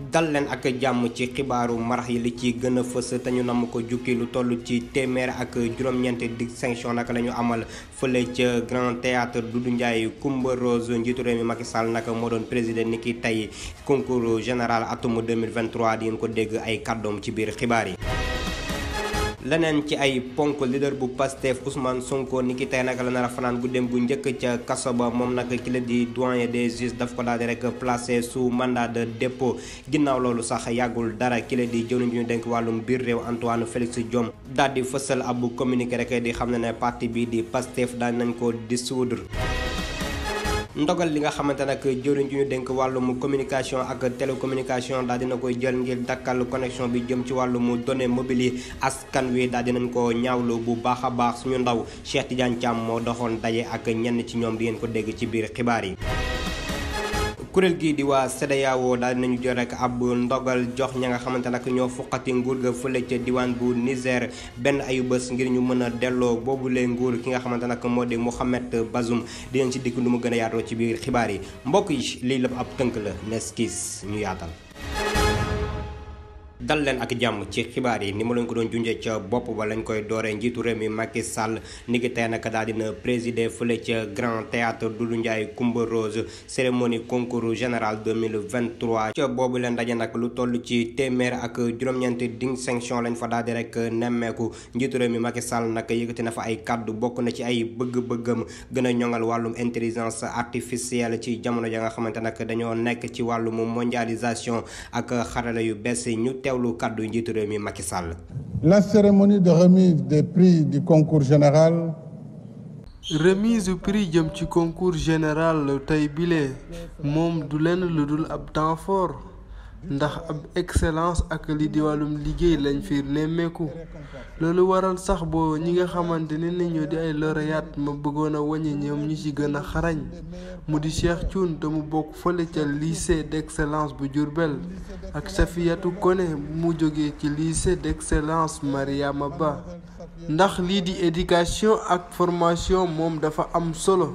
dal leen ak jàmm ci xibaaru marax yi li ci gën a fës te ñu nam ko jukki lu toll ci téeméer ak juróom-ñeenti distinction naka la ñu amal fële ca Grand Théâtre Doudou Ndiaye Coumba Rose njiitu réew mi Macky Sall naka moo doon président ni ki tey concours général atum 2023 di ngeen ko dégg ay kàddoom ci biir xibaar yi. leneen ci ay ponk leader bu Pastef Ousmane Sonko ni ki tey nag la nar a fanaan guddeem bu njëkk ca kaso ba moom nag ki la di doyen des juges daf ko daal di rek placé sous mandat de dépôt ginnaaw loolu sax yàggul dara ki la di jëwriñ ñu denk wàllum biir réew Antoine Félix Diome daal di fësal ab communiqué rek di xam ne parti bi di Pastef daal nañ ko dissoudre. ndogal li nga xamante nag jëwriñ ji ñu dénk wàllum communication ak télécommunication daal dina koy jël ngir dakkal connexion bi jëm ci wàllum données mobiles yi askan wi daal dinañ ko ñaawlu bu baax a baax suñu ndaw Cheikh Tidiane Thiam moo doxoon daje ak ñenn ci ñoom di ngeen ko dégg ci biir xibaar yi. kuréel gi di waa CEDEAO daal dinañu jël rek ab ndogal jox ña nga xamante nag ñoo fuqati nguur ga fële ca diwaan bu Niger benn ayu bés ngir ñu mën a delloo boobule nguur ki nga xamante nag moo di Mohamed Bazoum dinañ ci dikk lu mu gën a yaatoo ci biir xibaar yi mbokk yi lii lépp ab tënk la nees kiis ñu yaatal. dal leen ak jàmm ci xibaar yi ni ma leen ko doon junjee ca bopp ba lañ koy dooree njiitu réew mi Macky Sall ni ki tey nag daal dina présider fële ca Grand Théâtre Doudou Ndiaye Coumba Rose cérémonie concours général 2023 ca boobu leen daje nag lu toll ci téeméer ak juróom-ñeenti distinction lañ fa daal di rek nemmeeku njiitu réew mi Macky Sall nag yëkkati na fa ay kàddu bokk na ci ay bëgg-bëggam gën a ñoŋal wàllum intelligence artificielle ci jamono ja nga xamante nag dañoo nekk ci wàllum mondialisation ak xarala yu bees ñu teewlu kàddu njiitu réew mi Macky Sall. La cérémonie de remise des prix du concours général. remise prix jëm ci concours général tey bile moom du lenn lu dul ab temps fort ndax ab excellence ak li di wàllum liggéey lañ fi nemmeeku loolu waral sax boo ñi nga xamante ne ñoo di ay lauréat ma bëggoon a wàññi ñoom ñi ci gën a xarañ mu di Cheikh Thioune te mu bokk fële ca lycée d'excellence bu Diourbel ak Safiatou Koné mu jógee ci lycée d'excellence Mariama Ba ndax lii di éducation ak formation moom dafa am solo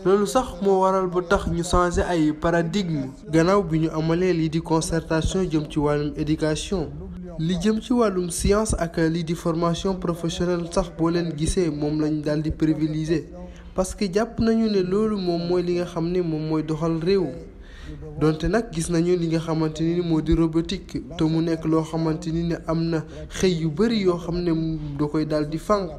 loolu sax moo waral ba tax ñu changé ay paradigme gannaaw bi ñu amalee lii di concertation jëm ci wàllum éducation li jëm ci wàllum science ak lii di formation professionnelle sax boo leen gisee moom lañ daal di privilégier parce que jàpp nañu ne loolu moom mooy li nga xam ne moom mooy doxal réew donte nag gis nañu li nga xamante ni moo di robotique te mu nekk loo xamante ni ne am na xëy yu bari yoo xam ne da koy daal di fànq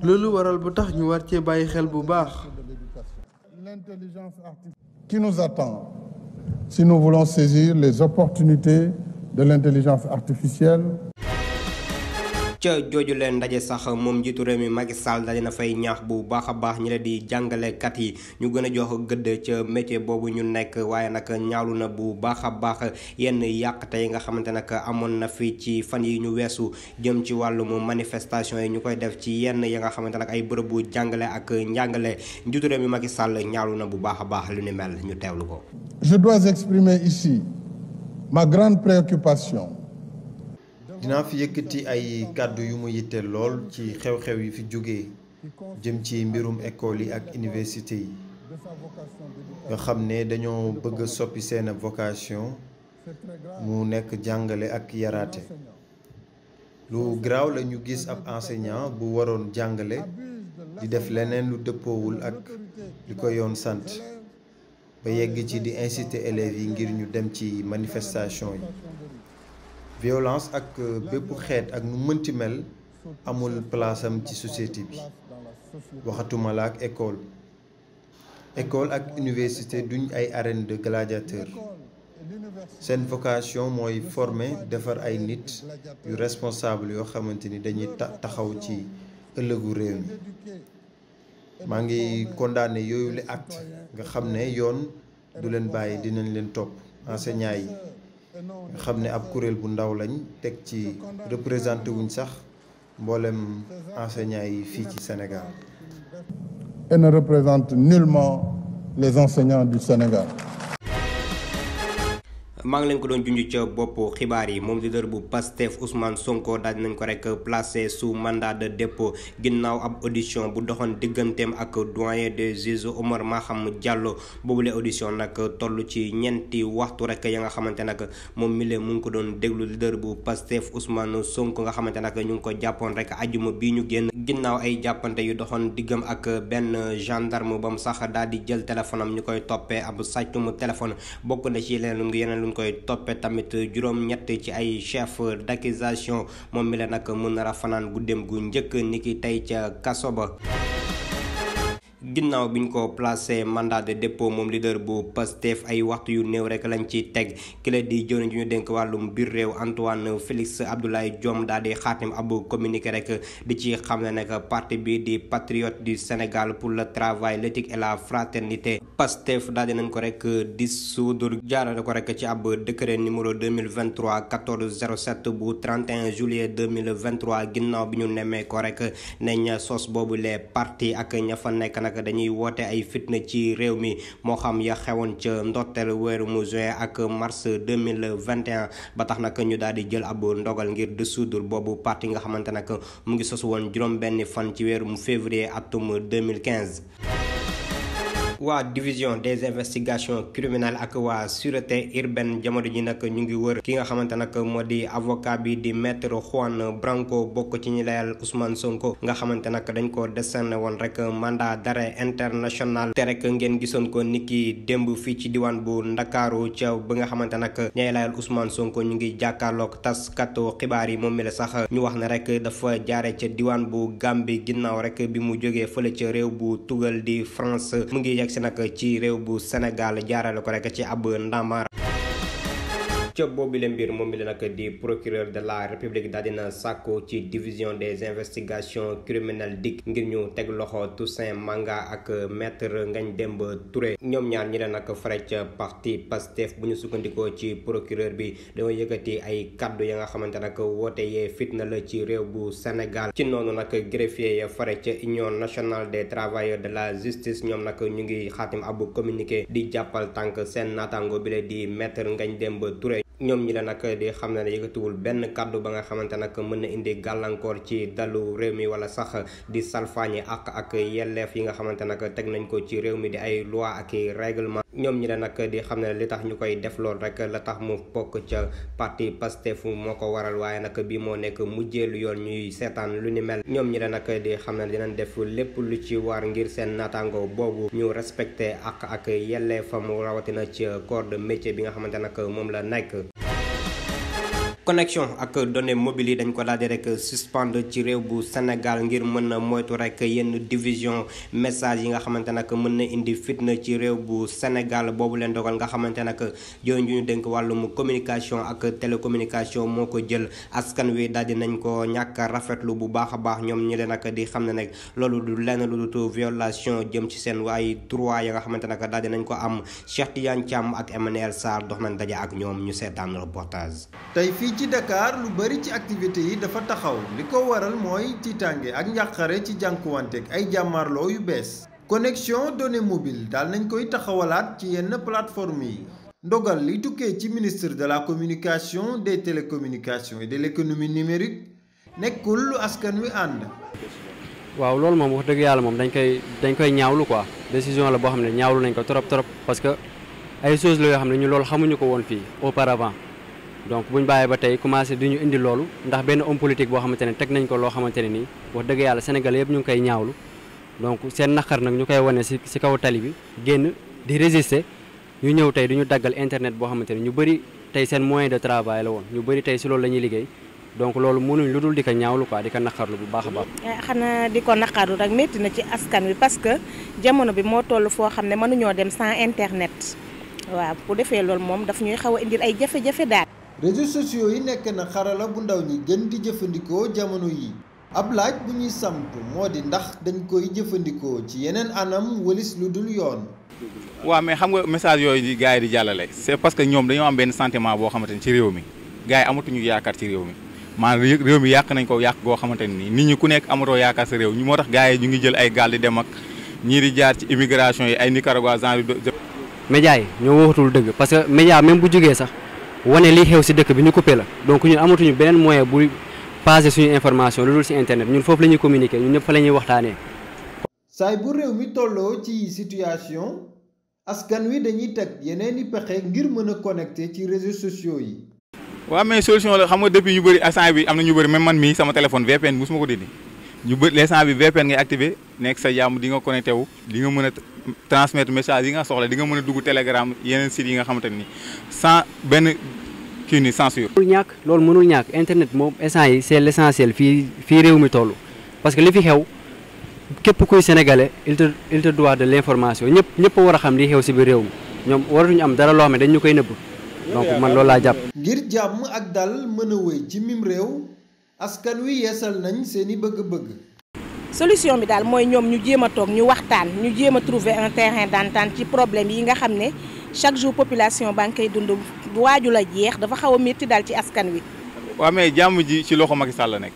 loolu waral ba tax ñu war cee bàyyi xel bu baax. L'intelligence artificielle qui nous attend si nous voulons saisir les opportunités de l'intelligence artificielle. ca jooju leen ndaje sax moom njiitu réew mi Macky Sall daal dina fay ñaax bu baax a baax ñi la di jàngalekat yi ñu gën a jox gëdd ca métier boobu ñu nekk waaye nag ñaawlu na bu baax a baax yenn yàqte yi nga xamante nag amoon na fi ci fan yi ñu weesu jëm ci wàllum manifestation yi ñu koy def ci yenn ya nga xamante nag ay bërëbu jàngale ak njàngale njiitu réew mi Macky Sall ñaawlu na bu baax a baax lu ni mel ñu teewlu ko. Je dois exprimer ici ma grande préoccupation. dinaa fi yëkkati ay kàddu yu mu yitteel lool ci xew-xew yi fi jóge jëm ci mbirum école yi ak université yi nga xam ne dañoo bëgg a soppi seen vocation mu nekk jàngale ak yaraate lu garaaw la ñu gis ab enseignant bu waroon jàngale di def leneen lu dëppoowul ak li ko yoon sant ba yegg ci di inciter élèves yi ngir ñu dem ci manifestation yi violence ak bépp xeet ak nu mënti mel amul place am ci société bi waxatuma la ak école ak université duñ ay arène de gladiateur seen vocation mooy former defar ay nit yu responsable yoo xamante ni dañuy taxaw ci ëllëgu réew mi maa ngi condamné yooyu li acte nga xam ne yoon du leen bàyyi dinañ leen topp enseignants yi nga xam ne ab kuréel bu ndaw lañ teg ci représenté wuñ sax mboolem enseignants yi fii ci Sénégal. Et ne représente nullement les enseignants du Sénégal. maa ngi leen ko doon junj ca bopp xibaar yi moom leader bu Pastef Ousmane Sonko daal dinañ ko rek placé sous mandat de dépôt ginnaaw ab audition bu doxoon digganteem ak doyen des juges Oumar Maham Diallo boobule audition nag toll ci ñeenti waxtu rek ya nga xamante nag moom mi mu ngi ko doon déglu leader bu Pastef Ousmane Sonko nga xamante nag ñu ngi ko jàppoon rek ajuma bii ñu génn ginnaaw ay jàppante yu doxoon diggam ak benn gendarme ba mu sax daal di jël téléphone am ñu koy toppee ab sàccum téléphone bokk na ci yeneen lu koy toppe tamit juróom-ñett ci ay chef d'accusation moom mi la nag mën na a fanaan guddeem gu njëkk niki tey ca kaso ba. ginnaaw bi ñu ko placé mandat de dépôt moom leader bu Pastef ay waxtu yu néew rek lañ ci teg ki la di jëwriñ ji ñu dénk wàllum biir réew Antoine Félix Abdoulaye Diome daal di xaatim ab communiqué rek di ci xam ne nag parti bi di Patriotes du Sénégal pour le travail l'éthique et la fraternité Pastef daal di nañ ko rek dissoudre jaarale ko rek ci ab décret numéro 2023 1407 bu 31 juillet 2023 ginnaaw bi ñu nemmee ko rek neñ sos boobu les partis ak ña fa nekk nag dañuy woote ay fitna ci réew mi moo xam ya xewoon ca ndorteel weeru mu juin ak mars 2021 ba tax nag ñu daal di jël ab ndogal ngir dissoudre boobu parti nga xamante nag mu ngi sosu woon juróom benn fan ci weeru mu février atum 2015. waa division des investigations criminelles ak waa sûreté urbaine jamono ji nag ñu ngi wër ki nga xamante nag moo di avocat bi di maître Juan Branco bokk ci ñi layal Ousmane Sonko nga xamante nag dañ ko décerné woon rek mandat d'arrêt international te rek ngeen gisoon ko niki démb fii ci diwaan bu Ndakaaru ca ba nga xamante nag ñay layal Ousmane Sonko ñu ngi jàkkaarloog taskatu xibaar yi moom mi la sax ñu wax ne rek dafa jaare ca diwaan bu Gambie ginnaaw rek bi mu jógee fële ca réew bu tugal di France mu ngi si nag ci réew bu Sénégal jaarale ko rek ci ab ndamar ca boobu le mbir moom mi la nag di procureur de la république daal dina sàkku ci division des investigations criminelles DIC ngir ñu teg loxo Toussaint Manga ak maître Ngagne Demba Touré ñoom ñaar ñi la nag fare ca parti Pastef bu ñu sukkandikoo ci procureur bi dañoo yëkkati ay kaddu ya nga xamante nag woote yee fitna la ci réew bu Sénégal ci noonu nag greffier ya fare ca union nationale des travailleurs de la justice ñoom nag ñu ngi xaatim ab communiqué di jàppal tànk seen naataango bi la di maître Ngagne Demba Touré ñoom ñi la nag di xam ne yëkkatiwul benn kàddu ba nga xamante nag mën na indi gàllankoor ci dalu réew mi wala sax di salfaañi ak yelleef yi nga xamante nag teg nañ ko ci réew mi di ay loi ak i règlement ñoom ñi la nag di xam ne li tax ñu koy def lool rek la tax mu bokk ca parti Pastef moo ko waral waaye nag bii moo nekk mujjeelu yoon ñuy seetaan lu ni mel ñoom ñi la nag di xam ne dinañ def lépp lu ci war ngir seen naataango boobu ñu respecté ak yelleefam rawatina ci corps de métier bi nga xamante nag moom la nekk. connexion ak données mobiles yi dañ ko daal di rek suspendre ci réew bu Sénégal ngir mën a moytu rek yenn division message yi nga xamante nag mën na indi fitna ci réew bu Sénégal boobu leen dogal nga xamante nag jooju ñu dénk wàllum communication ak télécommunication moo ko jël askan wi daal di nañ ko ñàkk a rafetlu bu baax a baax ñoom ñi leen nag di xam ne nag loolu du lenn lu dul violation jëm ci seen waaye droit ya nga xamante nag daal di nañ ko am Cheikh Tidiane Thiam ak Emmanuel Sarr dox nañ daje ak ñoom ñu seetaan reportage. ci Dakar lu bari ci activité yi dafa taxaw li ko waral mooy tiitaange ak njàqare ci jànkuwanteeg ay jàmmarloo yu bees connexion données mobile daal nañ koy taxawalaat ci yenn plateforme yi ndogal li tukkee ci ministre de la communication des télécommunications et de l'économie numérique nekkul lu askan wi ànd. waaw loolu moom wax dëgg yàlla moom dañ koy ñaawlu quoi décision la boo xam ne ñaawlu nañ ko trop parce que ay choses la yoo xam ne ñu loolu xamuñu ko woon fii auparavant. donc bu ñu bàyyee ba tey commencé di ñu indi loolu ndax benn homme politique boo xamante ne teg nañ ko loo xamante ne nii wax dëgg yàlla Sénégal yëpp ñu ngi koy ñaawlu donc seen naqar nag ñu koy wane si kaw tali bi génn di résister ñu ñëw tey du ñu daggal internet boo xamante ne ñu bëri tey seen moyen de travail la woon ñu bëri tey si loolu la ñuy liggéey donc loolu mënuñ lu dul di ko ñaawlu quoi di ko naqarlu bu baax a baax. xanaa di ko naqarlu rek métti na ci askan wi parce que jamono bi moo toll foo xam ne mënuñoo dem sans internet waaw bu defee loolu moom daf ñuy xaw a indil ay jafe-jafe daal. réseaux sociaux yi nekk na xarala bu ndaw ñi gën di jëfandikoo jamono yi ab laaj bu ñuy samp moo di ndax dañ koy jëfandikoo ci yeneen anam walis lu dul yoon. waaw mais xam nga message yooyu di gars yi di jàllale c'est parce que ñoom dañoo am benn sentiment boo xamante ni ci réew mi gars yi amatuñu yaakaar ci réew mi maanaam réew mi yàq nañ ko yàq goo xamante ni nit ñi ku nekk amatoo yaakaar sa réew moo tax gars yi ñu ngi jël ay gaal di dem ak ñii di jaar ci immigration yi ay Nicaragua genre. média yi ñoo waxatul dëgg parce que média même bu jógee sax wane li xew si dëkk bi ñu coupé la donc ñun amatuñu beneen moyen bu passé suñu information lu dul si internet ñun foofu la ñuy communiquer ñun ñëpp fa la ñuy waxtaanee. saay bu réew mi tolloo ci situation askan wi dañuy teg yeneen i pexe ngir mën a connecté ci réseaux sociaux yi. waaw mais solution la xam nga depuis ñu bëri instant bi am na ñu bëri même man mii sama téléphone VPN mosuma ko dindi ñu bëri l'instant bi VPN ngay activé nekk sa jàmm di nga connecté wu di nga mën a transmettre message yi nga soxla di nga mën a dugg Telegram yeneen sites yi nga xamante ni sans benn kii ni censure. loolu mënul ñàkk internet moom instant yi c'est l'essentiel fii réew mi toll parce que li fi xew képp kuy sénégalais il te doit de l'information ñëpp war a xam li xew si biir réew mi ñoom waratuñu am dara loo xam ne dañ ñu koy nëbb donc man loolu laa jàpp. ngir jàmm ak dal mën a wéy ci mim réew askan wi yeesal nañ seeni bëgg-bëgg. solution bi daal mooy ñoom ñu jéem a toog ñu waxtaan ñu jéem a trouver un terrain d'entente ci problème yi nga xam ne chaque jour population baa ngi koy dund waaju la jeex dafa xaw a métti daal ci askan wi. waaw mais jàmm ji ci loxo Macky Sall la nekk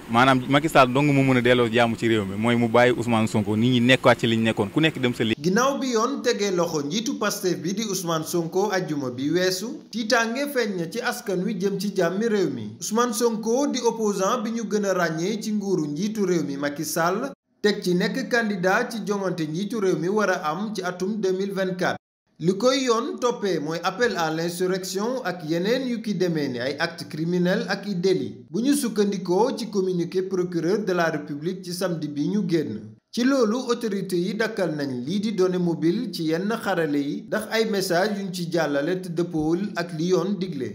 maanaam Macky Sall dong mu mën a delloo jàmm ci réew mi mooy mu bàyyi Ousmane Sonko nit ñi nekkaat ci liñ nekkoon ku nekk dem sa li. ginnaaw bi yoon tegee loxo njiitu Pastef bi di Ousmane Sonko ajjuma bi weesu tiitaange feeñ na ci askan wi jëm ci jàmmi réew mi Ousmane Sonko di opposant bi ñu gën a ràññee ci nguuru njiitu réew mi Macky Sall teg ci nekk candidat ci joŋante njiitu réew mi war a am ci atum 2024. li koy yoon toppee mooy appel à l'insurrection ak yeneen yu ki demee ni ay actes criminels ak i délits bu ñu sukkandikoo ci communiqué procureur de la république ci samedi bi ñu génn ci loolu autorités yi dakkal nañ lii di données mobiles ci yenn xarale yi ndax ay message yuñ ci jàllale te dëppoowul ak li yoon digle.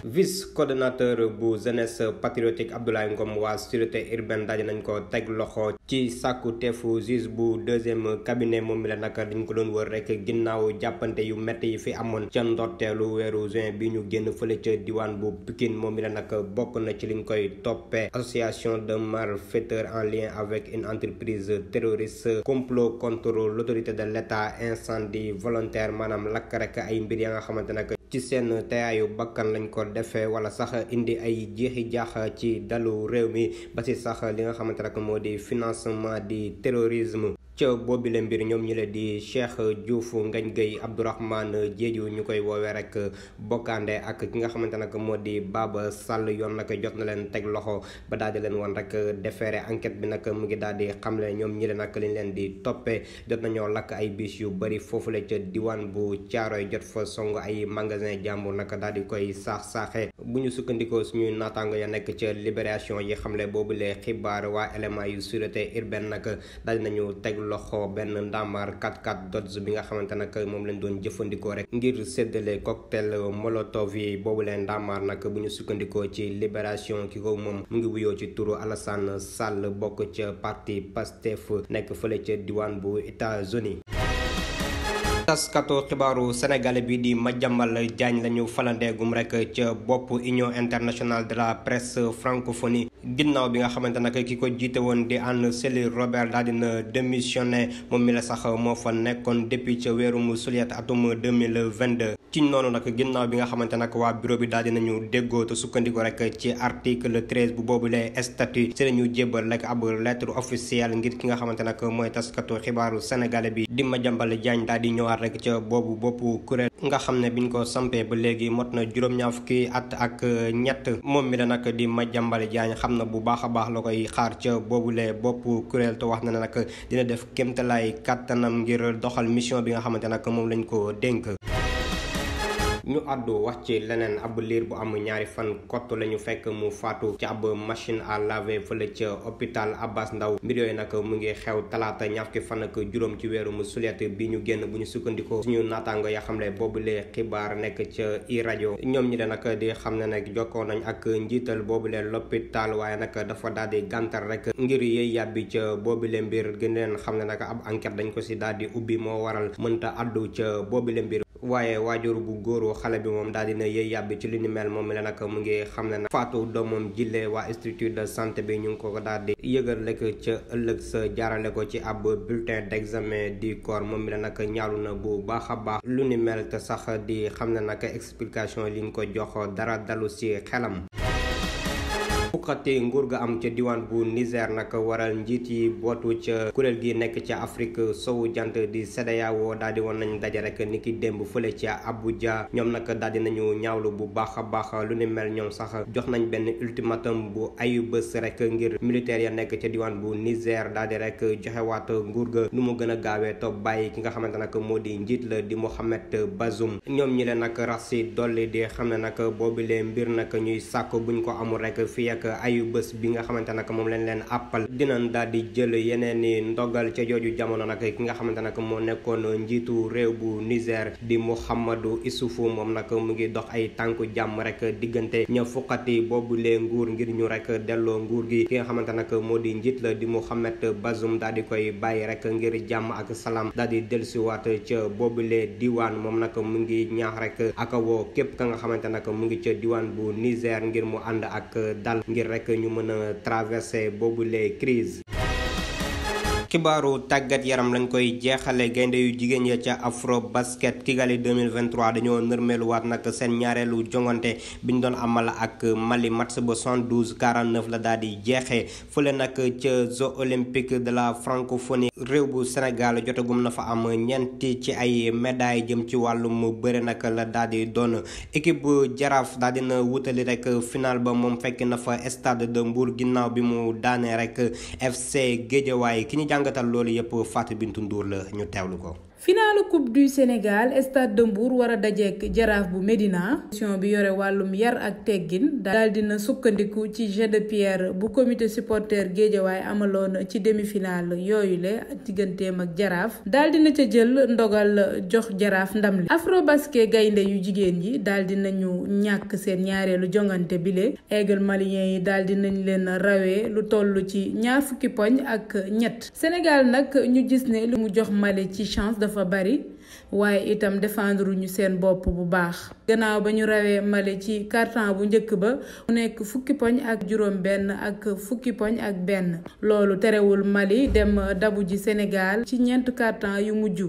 vice coordonnateur bu jeunesse patriotique Abdoulaye Ngom waa sûreté urbaine daal nañ ko teg loxo ci sàkku teefu juge bu deuxième cabinet moom mi la nag dañ ko doon wër rek ginnaaw jàppante yu métti yi fi amoon ca ndorteelu weeru juin bi ñu génn fële ca diwaan bu Pikine moom mi la nag bokk na ci liñ koy toppee association de malfaiteurs en lien avec une entreprise terroriste complot contre l'autorité de l'État incendie volontaire maanaam lakk rek ay mbir ya nga xamante nag ci seen teeyaayu bakkan lañ ko defee wala sax indi ay jeexi jaax ci dalu réew mi ba si sax li nga xamante rek moo di financement di terrorisme ca boobile mbir ñoom ñi la di Cheikh Diouf Ngagne Gueye Abdourahmane Diédhiou ñu koy woowee rek bokkaande ak ki nga xamante nag moo di Baba Sall yoon nag jot na leen teg loxo ba daal di leen woon rek déféré enquête bi nag mu ngi daal di xamle ñoom ñi la nag liñ leen di toppee jot nañoo lakk ay bis yu bëri foofule ca diwaan bu Caaroy jot fa song ay magasin jàmbur nag daal di koy saax-saaxee bu ñu sukkandikoo suñuy naataango ya nekk ca Libération yi xamle boobule xibaar waa élément yu sûreté urbaine nag daal di nañu teg loxo benn ndamar 4x4 Dodge bi nga xamante nag moom lañ doon jëfandikoo rek ngir séddale cocktail molotov yi boobu leen ndamar nag bu ñu sukkandikoo ci Libération ki ko moom mu ngi wuyoo ci turu Alassane Sall bokk ca parti Pastef nekk fële ca diwaan bu États-Unis taskatu xibaaru sénégalais bi di Madiambal Diagne lañu falandeegum rek ca bopp union internationale de la presse francophonie ginnaaw bi nga xamante nag ki ko jiite woon di Anne-Céline Robert daal dina démissionné moom mi la sax moo fa nekkoon depuis ca weerum sulet atum 2022 ci noonu nag ginnaaw bi nga xamante nag waa bureau bi daal dinañu déggoo te sukkandiku rek ci article 13 bu boobule statut ci lañu jébbal rek ab lettre officielle ngir ki nga xamante nag mooy taskatu xibaaru sénégalais bi di Madiambal Diagne daal di ñëwaat rek ca boobu boppu kuréel nga xam ne biñ ko sampee ba léegi mot na juróom-ñaar fukki at ak ñett moom mi la nag di Madiambal Diagne xam na bu baax a baax la koy xaar ca boobule boppu kuréel te wax na ne nag dina def kéemtalaay kàttanam ngir doxal mission bi nga xamante nag moom lañ ko dénk. ñu àddu wax ci leneen ab liir bu am ñaari fan kott la ñu fekk mu faatu ci ab machine à laver fële ca hôpital Abass Ndao mbir yooyu nag mu ngi xew talaata ñaar fukki fan ak juróom ci weeru mu sulet bi ñu génn bu ñu sukkandikoo suñu naataango ya xam ne boobule xibaar nekk ca i rajo ñoom ñi de nag di xam ne nag jokkoo nañ ak njiital boobule l'hôpital waaye nag dafa daal di gàntal rek ngir yëy yàbbi ca boobule mbir gën leen xam ne nag ab enquête dañ ko si daal di ubbi moo waral mënta addu ca boobule mbir waaye waajur bu góoru xale bi moom daal dina yëy yàbbi ci li ni mel moom mi la nag mu ngi xam ne nag faatu doomam jille waa structure de santé bi ñu ngi ko daal di yëgal rek ca ëllëg sa jaarale ko ci ab bulletin d'examen du corps moom mi la nag ñaalu na bu baax a baax lu ni mel te sax di xam ne nag explication li ñu ko jox dara dalu si xelam. fukkati nguur ga am ca diwaan bu Niger nag waral njiit yi bootu ca kuréel gi nekk ca Afrique sowu jant di CEDEAO daal di woon nañ daje rek niki démb fële ca Abuja ñoom nag daal di nañu ñaawlu bu baax a baax lu ni mel ñoom sax jox nañ benn ultimatum bu ayu bés rek ngir militaire ya nekk ca diwaan bu Niger daal di rek joxewaat nguur ga nu mu gën a gaawee toog bàyyi ki nga xamante nag moo di njiit la di Mohamed Bazoum ñoom ñi leen nag rax si dolli di xam ne nag boobilee mbir nag ñuy sàkk buñ ko amul rek fii ak ayu bés bi nga xamante nag moom lañ leen àppal dinañ daal di jël yeneen i ndogal ca jooju jamono nag ki nga xamante nag moo nekkoon njiitu réew bu Niger di Mouhamadou Issoufou moom nag mu ngi dox ay tànku jàmm rek diggante ña fukkati boobulee nguur ngir ñu rek delloo nguur gi ki nga xamante nag moo di njiit la di Mohamed Bazoum daal di koy bàyyi rek ngir jàmm ak salaam daal di dellusiwaat ca boobulee diwaan moom nag mu ngi ñaax rek ak woo képp ka nga xamante nag mu ngi ca diwaan bu Niger ngir mu ànd ak dal ngir rek ñu mën a traverser boobulee crise xibaaru tàggat yaram lañ koy jeexale gaynde yu jigéen ya ca Afro Basket Kigali 2023 dañoo nërmeeluwaat nag seen ñaareelu jongante biñ doon amal ak Mali match ba 72-49 la daal di jeexee fële nag ca Jeux olympiques de la francophonie réew bu Sénégal jotagum na fa am ñeenti ci ay médailles jëm ci wàllum bëre nag la daal di doon équipe bu Jaraaf daal dina wutali rek final ba moom fekk na fa stade de Mbour ginnaaw bi mu daanee rek FC Guédiawaye ki ñu jàngatal loolu yëpp Fatou Bintou Ndour la ñu teewlu ko. finaalu coupe du Sénégal stade de Mbour war a dajeek jaraaf bu Médina mission bi yore wàllum yar ak teggin daal dina sukkandiku ci jet de pierre bu comité supporter Guédiawaye amaloon ci demi-finale yooyu le digganteem ak jaraaf daal dina ca jël ndogal jox jaraaf ndam li Afro Basket gaynde yu jigéen yi daal dinañu ñàkk seen ñaareelu jongante bile Aigle malien yi daal dinañ leen rawee lu toll ci 20 poñ ak ñett Sénégal nag ñu gis ne lu mu jox Mali ci chance dafa bari waaye itam défendre ñu seen bopp bu baax gannaaw ba ñu rawee Mali ci carton bu njëkk ba mu nekk 10 poñ ak juróom benn ak 10 poñ ak benn loolu terewul Mali dem dabu ji Sénégal ci ñeent carton yu mujj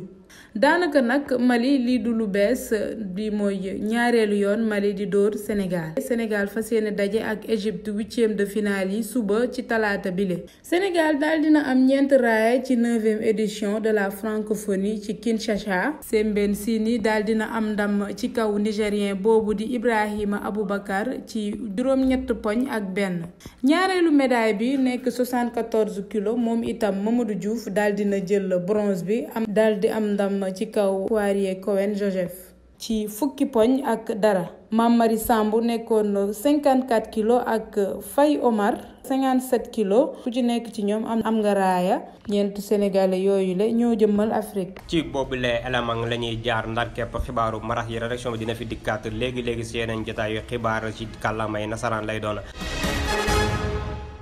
daanaka nag Mali lii du lu bees di mooy ñaareelu yoon Mali di dóor Sénégal fas yéene daje ak Égypte 8e de finale yi suba ci talaata bile Sénégal daal dina am ñeent raaya ci 9e édition de la francophonie ci Kinshasa Sembène Sini daal dina am ndam ci kaw nigérien boobu di Ibrahima Aboubacar ci juróom-ñett poñ ak benn ñaareelu médaille bi nekk 74 kilos moom itam Mamadou Diouf daal dina jël bronze bi daal di am ndam ci kaw Poirier Cohen Joseph ci 10 poñ ak dara Mamari Sambu nekkoon 54 kilos ak Faye Omar 57 kilos ku ci nekk ci ñoom am nga raaya ñeent sénégalais yooyu la ñoo jëmmal Afrique. ci boobule élément la ñuy jaar ndar képp xibaaru marax yi rédaction bi dina fi dikkaat léegi si yeneen jotaayu xibaar ci kàllaamay nasaraan lay doon.